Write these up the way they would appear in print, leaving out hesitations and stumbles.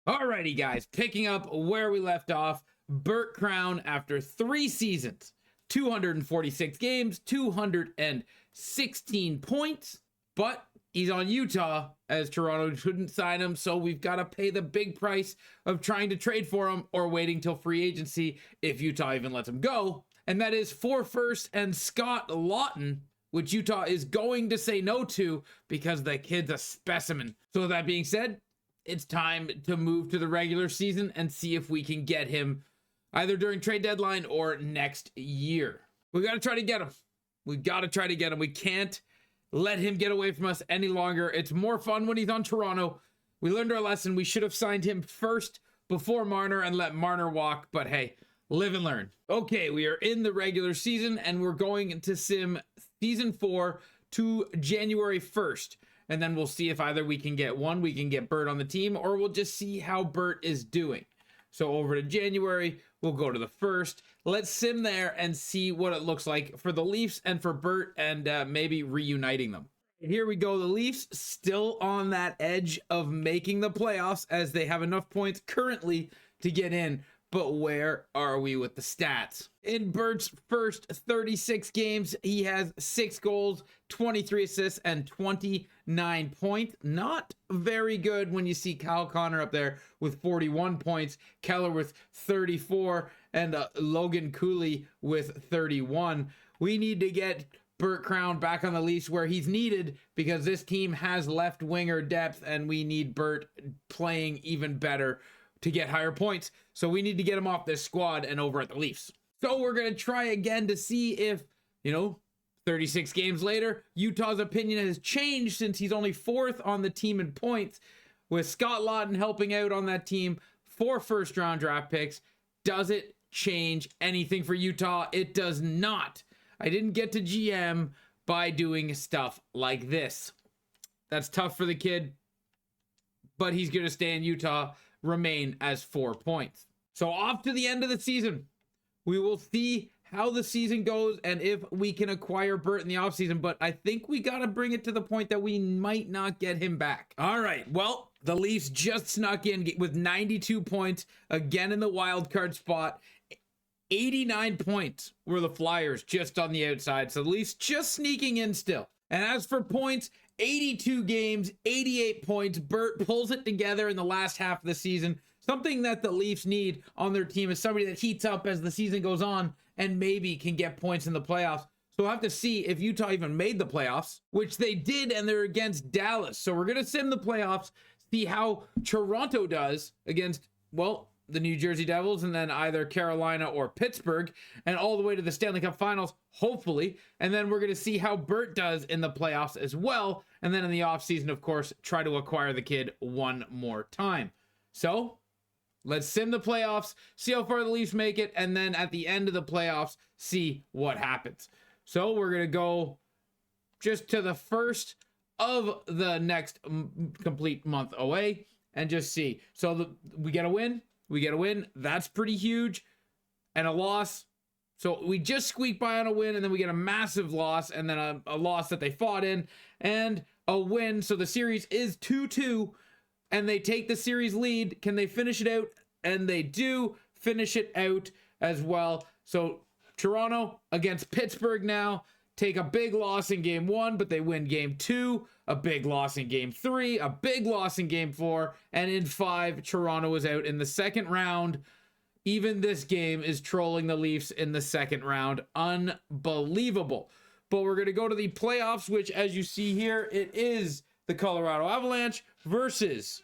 Alrighty, guys, picking up where we left off. Burt Krown, after 3 seasons, 246 games, 216 points, but he's on Utah as Toronto couldn't sign him, so we've got to pay the big price of trying to trade for him or waiting till free agency if Utah even lets him go. And that is 4 firsts and Scott Laughton, which Utah is going to say no to because the kid's a specimen. So that being said, it's time to move to the regular season and see if we can get him either during trade deadline or next year. We got to try to get him. We got to try to get him. We can't let him get away from us any longer. It's more fun when he's on Toronto. We learned our lesson. We should have signed him first before Marner and let Marner walk, but hey, live and learn. Okay, we are in the regular season and we're going to sim season 4 to January 1st. And then we'll see if either we can get Burt on the team, or we'll just see how Burt is doing. So over to January, we'll go to the 1st. Let's sim there and see what it looks like for the Leafs and for Burt, and maybe reuniting them. Here we go. The Leafs still on that edge of making the playoffs as they have enough points currently to get in. But where are we with the stats? In Burt's first 36 games, he has 6 goals, 23 assists, and 29 points. Not very good when you see Kyle Connor up there with 41 points, Keller with 34, and Logan Cooley with 31. We need to get Burt Krown back on the Leafs where he's needed because this team has left winger depth and we need Burt playing even better to get higher points. So we need to get him off this squad and over at the Leafs. So we're going to try again to see if, 36 games later, Utah's opinion has changed since he's only 4th on the team in points, with Scott Laughton helping out on that team, 4 first-round draft picks. Does it change anything for Utah? It does not. I didn't get to GM by doing stuff like this. That's tough for the kid, but he's going to stay in Utah, remain as 4 points. So off to the end of the season. We will see how the season goes and if we can acquire Burt in the offseason, but I think we got to bring it to the point that we might not get him back. All right, well, the Leafs just snuck in with 92 points, again in the wild card spot. 89 points were the Flyers just on the outside, so the Leafs just sneaking in still. And as for points, 82 games, 88 points. Burt pulls it together in the last half of the season. Something that the Leafs need on their team is somebody that heats up as the season goes on and maybe can get points in the playoffs. So we'll have to see if Utah even made the playoffs, which they did, and they're against Dallas. So we're going to sim the playoffs, see how Toronto does against, well, the New Jersey Devils, and then either Carolina or Pittsburgh, and all the way to the Stanley Cup Finals, hopefully. And then we're going to see how Burt does in the playoffs as well. And then in the offseason, of course, try to acquire the kid one more time. So let's sim the playoffs, see how far the Leafs make it, and then at the end of the playoffs, see what happens. So we're going to go just to the first of the next complete month away and just see. So we get a win. We get a win. That's pretty huge. And a loss. So we just squeak by on a win, and then we get a massive loss, and then a loss that they fought in, and a win. So the series is 2-2, and they take the series lead. Can they finish it out? And they do finish it out as well. So Toronto against Pittsburgh now take a big loss in game 1, but they win game 2, a big loss in game 3, a big loss in game 4, and in 5, Toronto is out in the second round. Even this game is trolling the Leafs in the second round. Unbelievable. But we're going to go to the playoffs, which, as you see here, it is the Colorado Avalanche versus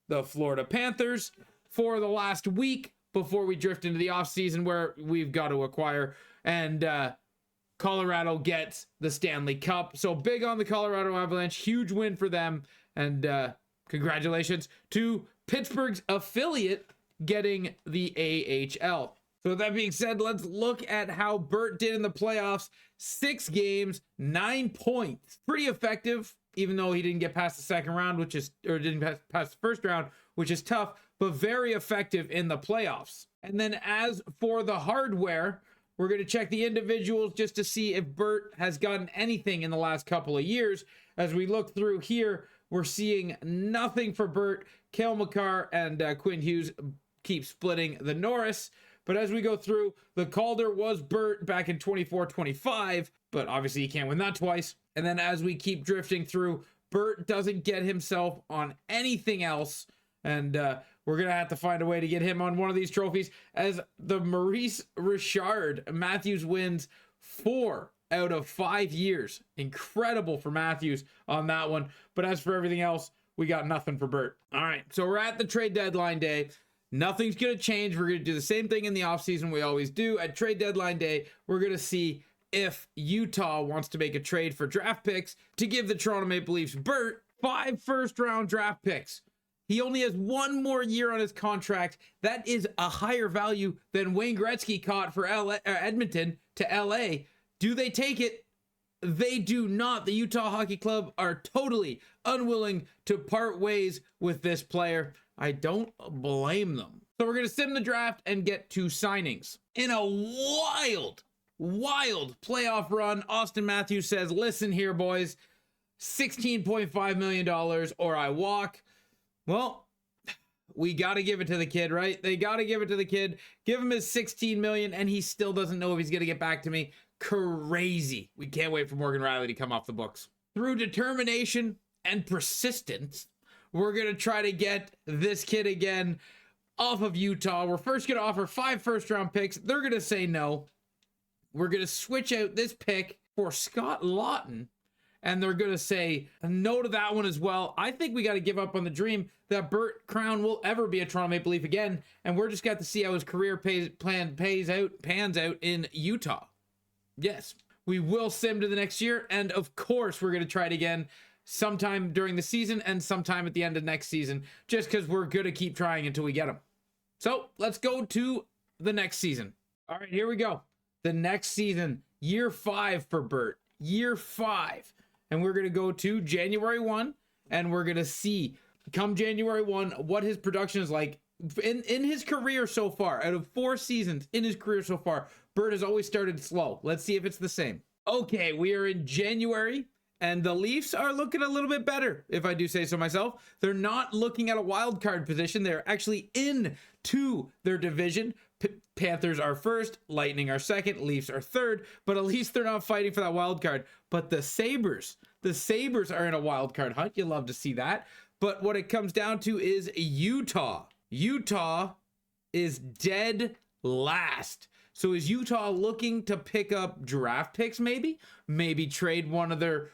the Florida Panthers for the last week before we drift into the offseason where we've got to acquire. And Colorado gets the Stanley Cup. So big on the Colorado Avalanche. Huge win for them. And congratulations to Pittsburgh's affiliate getting the AHL. So with that being said, let's look at how Burt did in the playoffs. 6 games, 9 points. Pretty effective, even though he didn't get past the second round, didn't pass the first round, which is tough, but very effective in the playoffs. And then as for the hardware, we're going to check the individuals just to see if Burt has gotten anything in the last couple of years. As we look through here, we're seeing nothing for Burt Cale Makar and Quinn Hughes keep splitting the Norris. But as we go through, the Calder was Burt back in 24-25, but obviously he can't win that twice. And then as we keep drifting through, Burt doesn't get himself on anything else. And we're going to have to find a way to get him on one of these trophies, as the Maurice Richard Matthews wins 4 out of 5 years. Incredible for Matthews on that one. But as for everything else, we got nothing for Burt. All right, so we're at the trade deadline day. Nothing's going to change. We're going to do the same thing in the offseason we always do. At trade deadline day, we're going to see if Utah wants to make a trade for draft picks to give the Toronto Maple Leafs Burt 5 first-round draft picks. He only has 1 more year on his contract. That is a higher value than Wayne Gretzky caught for Edmonton to LA. Do they take it? They do not. The Utah Hockey Club are totally unwilling to part ways with this player. I don't blame them. So we're going to sim the draft and get to signings. In a wild playoff run, Austin Matthews says, listen here, boys, $16.5 million or I walk. Well, we got to give it to the kid, right? They got to give it to the kid. Give him his $16 million, and he still doesn't know if he's going to get back to me. Crazy. We can't wait for Morgan Riley to come off the books. Through determination and persistence, we're going to try to get this kid again off of Utah. We're first going to offer 5 first-round picks. They're going to say no. We're going to switch out this pick for Scott Laughton, and they're going to say no to that one as well. I think we got to give up on the dream that Burt Krown will ever be a Toronto Maple Leaf again, and we're just got to see how his career pans out in Utah. Yes, we will sim to the next year, and of course we're going to try it again sometime during the season and sometime at the end of next season, just because we're going to keep trying until we get them. So let's go to the next season. All right, here we go. The next season, year 5 for Burt. Year 5. And we're going to go to January 1, and we're going to see, come January 1, what his production is like. In his career so far, out of 4 seasons in his career so far, Burt has always started slow. Let's see if it's the same. Okay, we are in January, and the Leafs are looking a little bit better, if I do say so myself. They're not looking at a wild card position. They're actually into their division. Panthers are first, Lightning are second, Leafs are third, but at least they're not fighting for that wild card. But the Sabres are in a wild card hunt. You love to see that. But what it comes down to is Utah. Utah is dead last. So is Utah looking to pick up draft picks maybe? Maybe trade one of their,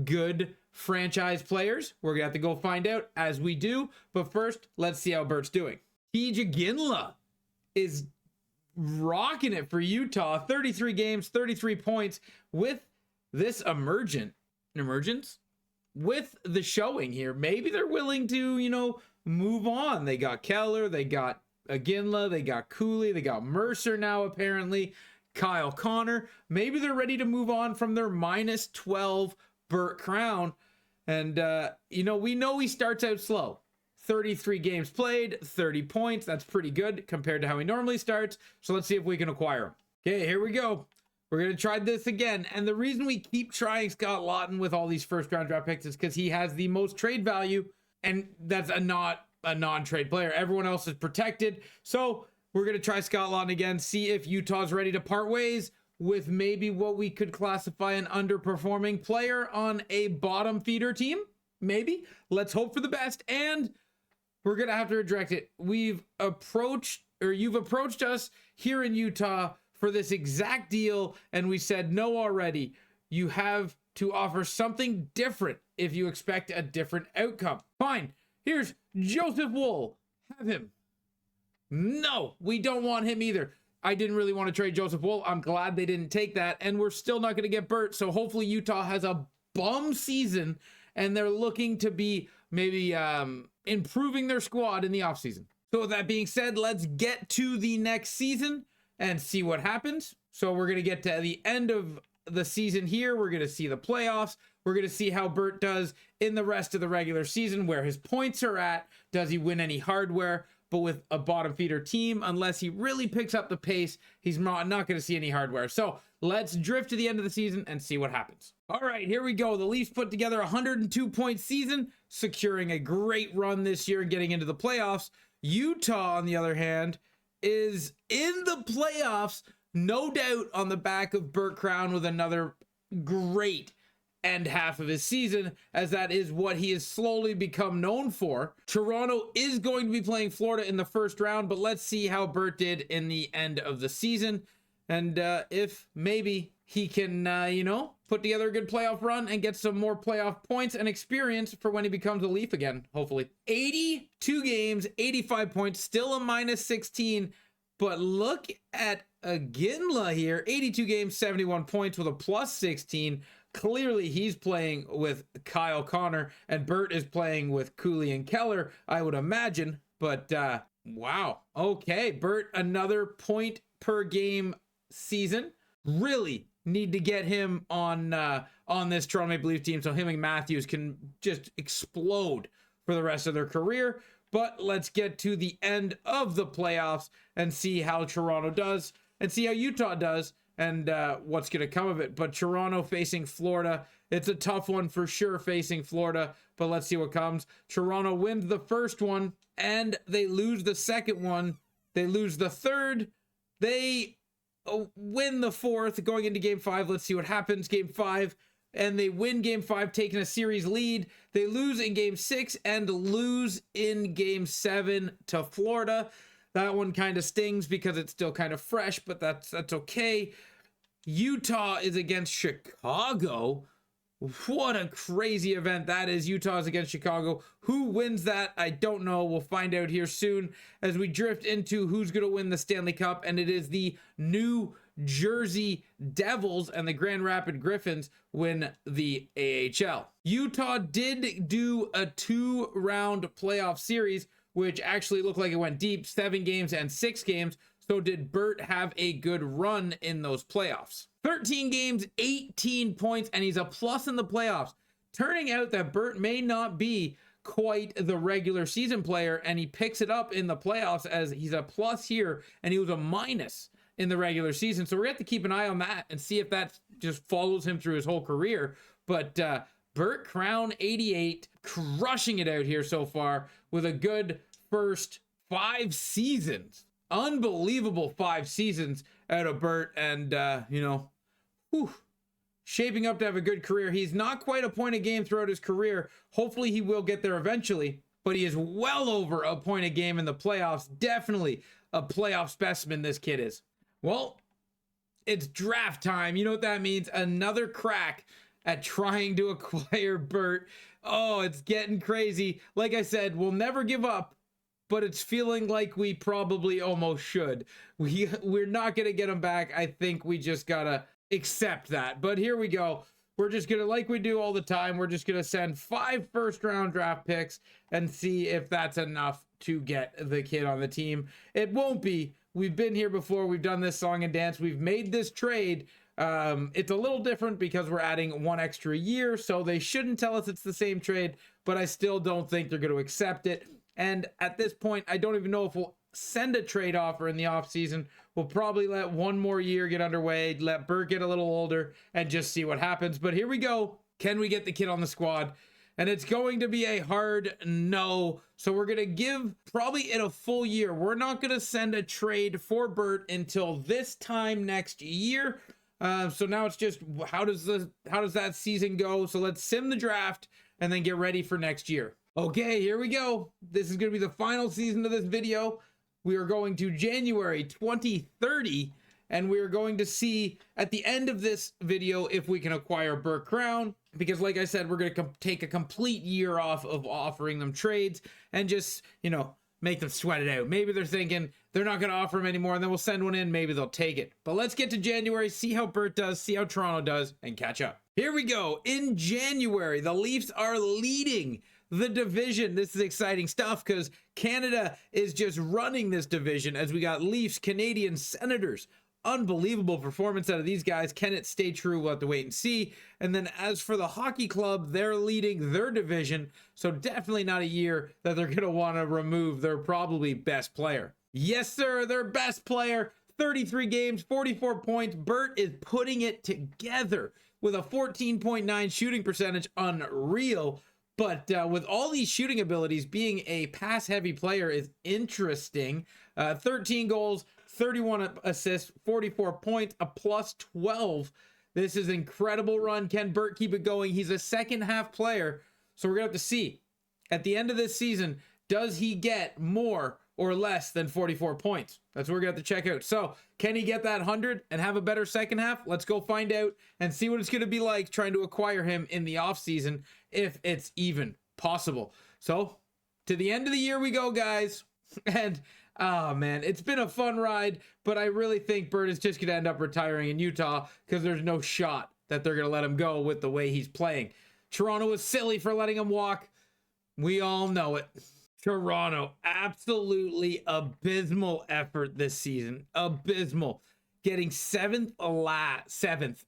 good franchise players? We're going to have to go find out as we do. But first, let's see how Burt's doing. TJ Ginla is rocking it for Utah. 33 games, 33 points with this emergence with the showing here. Maybe they're willing to, move on. They got Keller, they got Ginla, they got Cooley, they got Mercer now apparently, Kyle Connor. Maybe they're ready to move on from their -12 Burt Krown. And, we know he starts out slow. 33 games played, 30 points. That's pretty good compared to how he normally starts. So let's see if we can acquire him. Okay, here we go. We're going to try this again. And the reason we keep trying Scott Laughton with all these first-round draft picks is because he has the most trade value, and that's a non-trade player. Everyone else is protected. So we're going to try Scott Laughton again, see if Utah's ready to part ways with maybe what we could classify an underperforming player on a bottom feeder team. Maybe. Let's hope for the best. And we're going to have to reject it. You've approached us here in Utah for this exact deal, and we said no already. You have to offer something different if you expect a different outcome. Fine. Here's Joseph Woll. Have him. No, we don't want him either. I didn't really want to trade Joseph Woll. I'm glad they didn't take that, and we're still not going to get Burt, so hopefully Utah has a bum season, and they're looking to be maybe improving their squad in the offseason. So with that being said, let's get to the next season and see what happens. So we're going to get to the end of the season here. We're going to see the playoffs. We're going to see how Burt does in the rest of the regular season, where his points are at. Does he win any hardware? But with a bottom feeder team, unless he really picks up the pace, he's not going to see any hardware. So let's drift to the end of the season and see what happens. All right, here we go. The Leafs put together a 102-point season, securing a great run this year and getting into the playoffs. Utah, on the other hand, is in the playoffs, no doubt on the back of Burt Krown with another great end half of his season, as that is what he has slowly become known for. Toronto is going to be playing Florida in the first round, but let's see how Burt did in the end of the season. And if maybe he can, put together a good playoff run and get some more playoff points and experience for when he becomes a Leaf again, hopefully. 82 games, 85 points, still a minus 16. But look at Iginla here, 82 games, 71 points with a plus 16. Clearly, he's playing with Kyle Connor, and Burt is playing with Cooley and Keller, I would imagine. But, wow. Okay, Burt, another point per game season. Really need to get him on this Toronto Maple Leaf team so him and Matthews can just explode for the rest of their career. But let's get to the end of the playoffs and see how Toronto does and see how Utah does and what's going to come of it. But Toronto facing Florida, it's a tough one for sure facing Florida, but let's see what comes. Toronto wins the first one and they lose the second one. They lose the third. They win the fourth going into game 5. Let's see what happens. Game 5. And they win game 5, taking a series lead. They lose in game 6 and lose in game 7 to Florida. That one kind of stings because it's still kind of fresh, but that's okay. Utah is against Chicago. What a crazy event that is. Utah is against Chicago. Who wins that? I don't know. We'll find out here soon as we drift into who's going to win the Stanley Cup, and it is the New Jersey Devils, and the Grand Rapids Griffins win the AHL. Utah did do a 2-round playoff series, which actually looked like it went deep, 7 games and 6 games. So did Burt have a good run in those playoffs? 13 games, 18 points, and he's a plus in the playoffs. Turning out that Burt may not be quite the regular season player, and he picks it up in the playoffs as he's a plus here, and he was a minus in the regular season. So we're going to have to keep an eye on that and see if that just follows him through his whole career. But Burt Krown, 88, crushing it out here so far with a good first 5 seasons. Unbelievable 5 seasons out of Burt, and, shaping up to have a good career. He's not quite a point a game throughout his career. Hopefully he will get there eventually, but he is well over a point a game in the playoffs. Definitely a playoff specimen, this kid is. Well, it's draft time. You know what that means? Another crack at trying to acquire Burt. Oh, it's getting crazy. Like I said, we'll never give up, but it's feeling like we probably almost should. We're not going to get him back. I think we just got to accept that. But here we go. We're just going to, like we do all the time, we're just going to send 5 first-round draft picks and see if that's enough to get the kid on the team. It won't be. We've been here before. We've done this song and dance. We've made this trade. It's a little different because we're adding 1 extra year, so they shouldn't tell us it's the same trade, but I still don't think they're going to accept it. And at this point, I don't even know if we'll send a trade offer in the offseason. We'll probably let 1 more year get underway, let Burt get a little older, and just see what happens. But here we go. Can we get the kid on the squad? And it's going to be a hard no. So we're going to give probably in a full year. We're not going to send a trade for Burt until this time next year. So now it's just how does that season go? So let's sim the draft and then get ready for next year. Okay, here we go. This is going to be the final season of this video. We are going to January 2030, and we are going to see at the end of this video if we can acquire Burt Krown, because like I said, we're going to take a complete year off of offering them trades and just, make them sweat it out. Maybe they're thinking they're not going to offer him anymore, and then we'll send one in. Maybe they'll take it. But let's get to January, see how Burt does, see how Toronto does, and catch up. Here we go. In January, the Leafs are leading the division. This is exciting stuff because Canada is just running this division as we got Leafs, Canadians, Senators, unbelievable performance out of these guys. Can it stay true? We'll have to wait and see. And then as for the hockey club, they're leading their division, so definitely not a year that they're going to want to remove their probably best player. Yes, sir, their best player, 33 games, 44 points. Burt is putting it together with a 14.9 shooting percentage, unreal. But with all these shooting abilities, being a pass-heavy player is interesting. 13 goals, 31 assists, 44 points, a plus 12. This is an incredible run. Can Burt keep it going? He's a second-half player, so we're going to have to see. At the end of this season, does he get more or less than 44 points? That's what we're going to have to check out. So, can he get that 100 and have a better second half? Let's go find out and see what it's going to be like trying to acquire him in the offseason, if it's even possible. So, to the end of the year we go, guys. And, oh, man, it's been a fun ride, but I really think Burt is just going to end up retiring in Utah because there's no shot that they're going to let him go with the way he's playing. Toronto was silly for letting him walk. We all know it. Toronto, absolutely abysmal effort this season. Abysmal. Getting seventh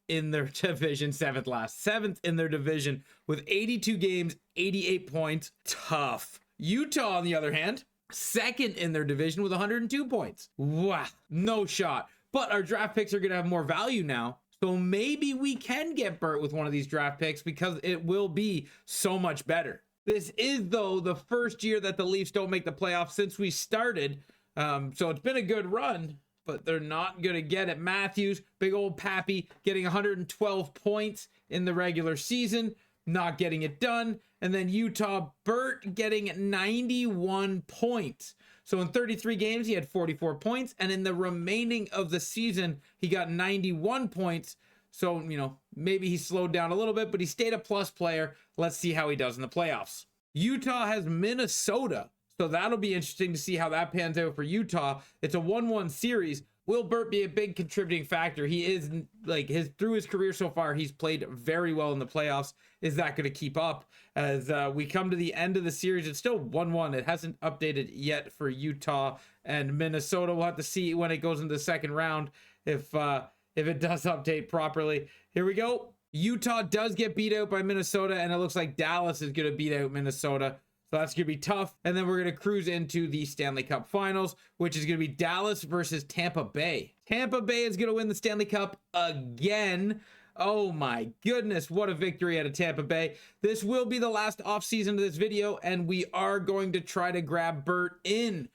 in their division, seventh in their division with 82 games, 88 points. Tough. Utah, on the other hand, second in their division with 102 points. Wow, no shot. But our draft picks are going to have more value now. So maybe we can get Burt with one of these draft picks because it will be so much better. This is, though, the first year that the Leafs don't make the playoffs since we started. So it's been a good run, but they're not going to get it. Matthews, big old Pappy, getting 112 points in the regular season, not getting it done. And then Utah, Burt getting 91 points. So in 33 games, he had 44 points. And in the remaining of the season, he got 91 points. So, you know, maybe he slowed down a little bit, but he stayed a plus player. Let's see how he does in the playoffs. Utah has Minnesota, so that'll be interesting to see how that pans out for Utah. It's a 1-1 series. Will Burt be a big contributing factor? He is, like, through his career so far, he's played very well in the playoffs. Is that going to keep up? As we come to the end of the series, it's still 1-1. It hasn't updated yet for Utah and Minnesota. We'll have to see when it goes into the second round if it does update properly. Here we go. Utah does get beat out by Minnesota, and it looks like Dallas is going to beat out Minnesota. So that's going to be tough. And then we're going to cruise into the Stanley Cup Finals, which is going to be Dallas versus Tampa Bay. Tampa Bay is going to win the Stanley Cup again. Oh my goodness, what a victory out of Tampa Bay. This will be the last offseason of this video, and we are going to try to grab Burt in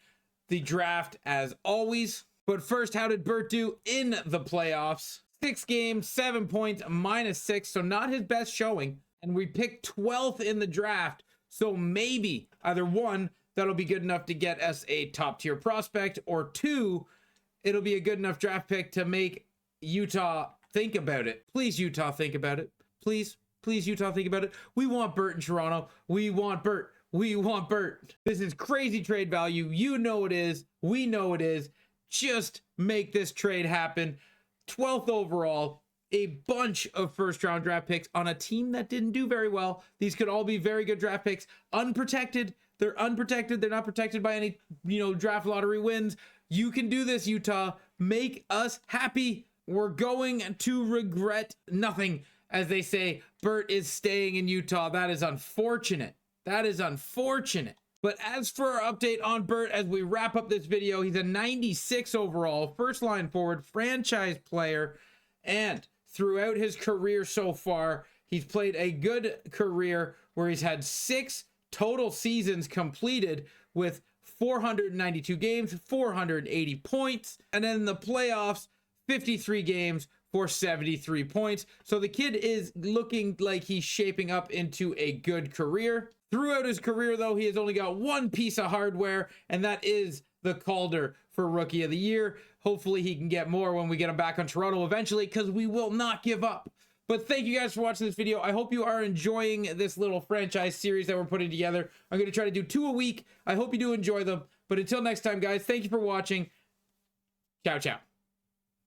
the draft as always. But first, how did Burt do in the playoffs? 6 games, 7 points, -6, so not his best showing. And we picked 12th in the draft, so maybe either 1, that'll be good enough to get us a top-tier prospect, or 2, it'll be a good enough draft pick to make Utah think about it. Please, Utah, think about it. Please, Utah, think about it. We want Burt in Toronto. We want Burt. We want Burt. This is crazy trade value. You know it is. We know it is. Just make this trade happen. 12th overall, a bunch of first-round draft picks on a team that didn't do very well. These could all be very good draft picks. Unprotected. They're unprotected. They're not protected by any, draft lottery wins. You can do this, Utah. Make us happy. We're going to regret nothing. As they say, Burt is staying in Utah. That is unfortunate. That is unfortunate. But as for our update on Burt, as we wrap up this video, he's a 96 overall, first line forward, franchise player, and throughout his career so far, he's played a good career where he's had 6 total seasons completed with 492 games, 480 points, and then in the playoffs, 53 games for 73 points. So the kid is looking like he's shaping up into a good career. Throughout his career, though, he has only got 1 piece of hardware, and that is the Calder for Rookie of the Year. Hopefully he can get more when we get him back on Toronto eventually, because we will not give up. But thank you guys for watching this video. I hope you are enjoying this little franchise series that we're putting together. I'm going to try to do 2 a week. I hope you do enjoy them. But until next time, guys, thank you for watching. Ciao, ciao.